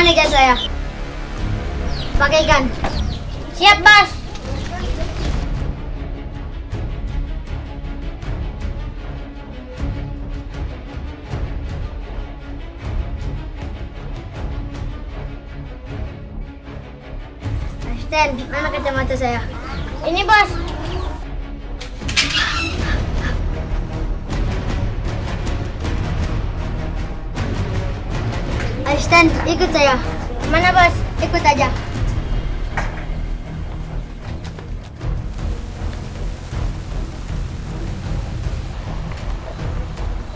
Mana jas saya? Pakaikan. Siap, Bos. Asisten, mana kacamata saya? Ini, Bos. Asisten, ikut saya. Mana, Bos? Ikut aja.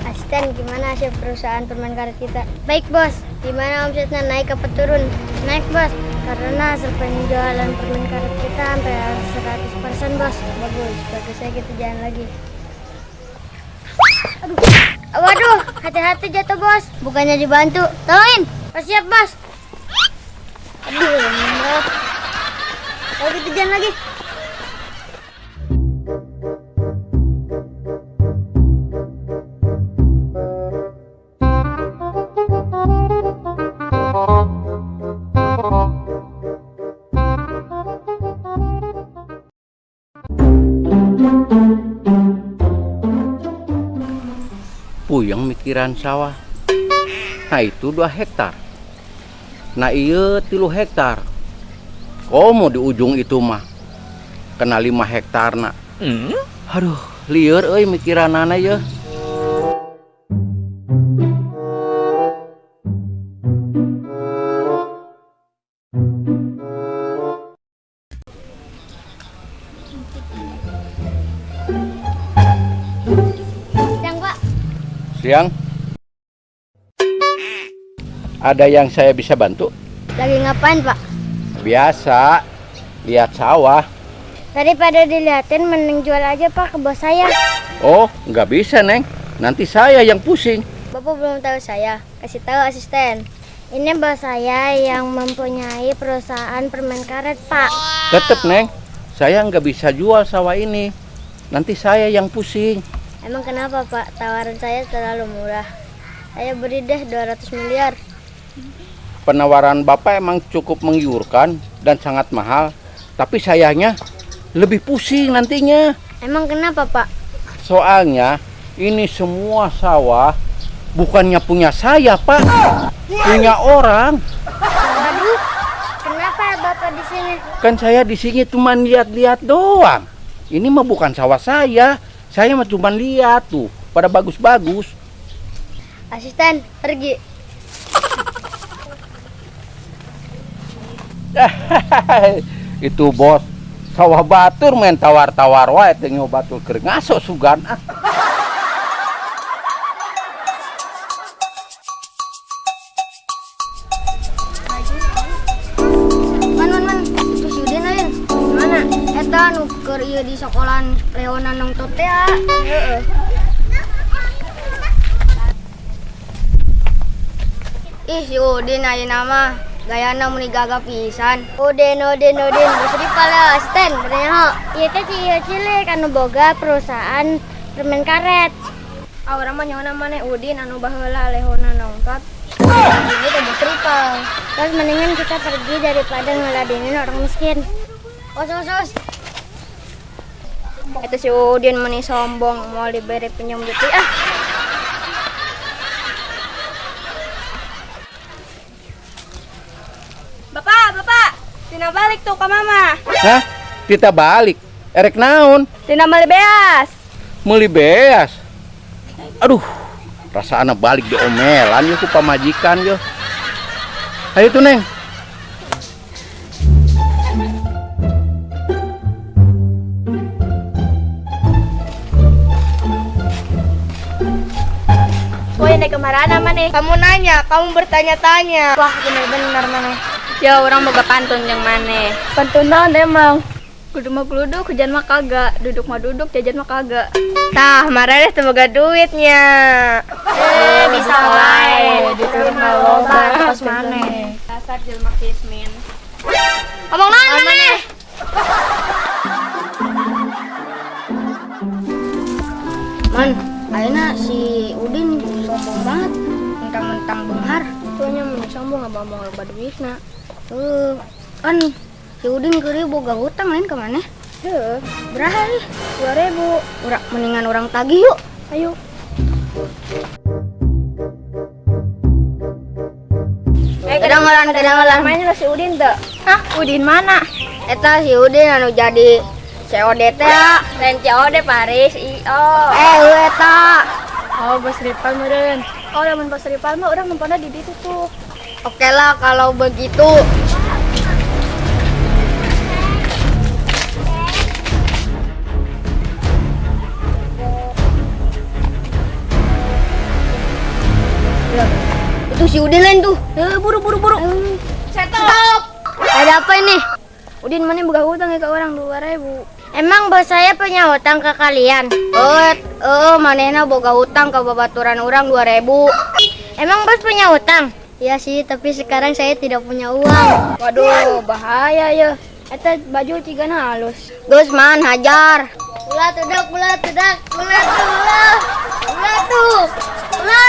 Asisten, gimana hasil perusahaan permen karet kita? Baik, Bos. Gimana omsetnya, naik apa turun? Naik, Bos. Karena hasil penjualan permen karet kita sampai 100%, Bos. Bagus, bagusnya kita jalan lagi. Aduh. Waduh, hati-hati jatuh, Bos. Bukannya dibantu. Tolongin. Oh, siap, Bos. Aduh, berat. Ayo kita jalan lagi. Puyeng mikiran sawah. Nah itu 2 hektar. Nah iya 3 hektar. Komo di ujung itu mah kena 5 hektar nak. Aduh lieur euy mikiranana ya. Siang. Ada yang saya bisa bantu? Lagi ngapain, Pak? Biasa, lihat sawah. Daripada dilihatin, mending jual aja, Pak, ke bos saya. Oh, nggak bisa, Neng. Nanti saya yang pusing. Bapak belum tahu saya. Kasih tahu asisten. Ini bos saya yang mempunyai perusahaan permen karet, Pak. Tetep, Neng. Saya nggak bisa jual sawah ini. Nanti saya yang pusing. Emang kenapa, Pak? Tawaran saya terlalu murah. Saya beri deh 200 miliar. Penawaran Bapak emang cukup menggiurkan dan sangat mahal. Tapi sayangnya lebih pusing nantinya. Emang kenapa, Pak? Soalnya ini semua sawah bukannya punya saya, Pak. Punya orang. Waduh, kenapa Bapak di sini? Kan saya di sini cuma lihat-lihat doang. Ini mah bukan sawah saya. Saya mah cuma lihat tuh, pada bagus-bagus. Asisten, pergi. Itu bos, sawah batur main tawar-tawar wae teh nyobatul keur ngaso sugan. Man, itu si Udin lain. Mana? Eta nu keur ieu di sekolahan Leona nang tote ya. Heeh. Ih, si Udin ayeuna mah gayana muni gagah pisan. Udin, geus dipala asisten berenang. Ieu teh cilik anu boga perusahaan permen karet. Aura mah nyawana maneh Udin anu baheula Leona nongtot. Ini teh tripal. Terus mendingan kita pergi daripada ngeladenin orang miskin. Os. Itu si Udin meni sombong mau diberi pinjam duit ah. Bapak, tina balik tuh ke mama. Hah? Kita balik. Erek naon? Tina beli beas. Meuli beas. Aduh, rasana balik diomelan yeuh ku pamajikan yeuh. Ayo tuh, Neng. Woi, naik kemana maneh? Kamu nanya, kamu bertanya-tanya. Wah, bener-bener maneh. Ya orang boga pantun yang maneh. Pantun naon emang? Kudu mah geluduk, hujan mah kagak. Duduk mah duduk, jajan mah kagak. Tah, marah deh boga duitnya. Bisa wae, diterima loba pas maneh. Dasar jelma kismin. Ngomong naon maneh? Man, ayeuna si Udin sombong banget mentang-mentang benghar. nya sambung abang loba duitna. Kan si Udin kiri boga hutang lain kemana? Heuh, Berapa nih? 2.000. Mendingan orang tagih yuk. Ayo. Kedengeran. Main lo si Udin teu? Hah, Udin mana? Eta si Udin anu jadi COD teh ya. Lain COD Paris, IO. Eta. Oh, Bos Ripal meureun. Oh, lamun Bos Ripal mah urang numpangna di ditu tuh. Oke lah kalau begitu. Itu si Udin lain tuh. Buru. Stop. Ada apa ini? Udin mana buka hutang ke orang 2.000. Emang bos saya punya hutang ke kalian? Manehna boga hutang ke babaturan orang 2.000. Emang bos punya hutang? Iya sih, tapi sekarang saya tidak punya uang. Waduh, bahaya ya. Eta baju cigana halus. Gusman hajar. Ulah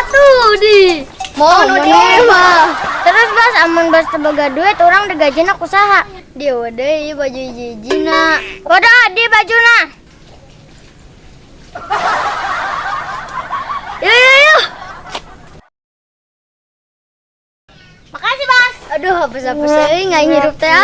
tuh di. Mohon mah. Terus bos, amun bos teboga duit, orang digajina kusaha. Dia wadah baju jijina. Wadah di bajuna. Yuk. Makasih bos. Aduh, apa-apa nggak ngirup teh.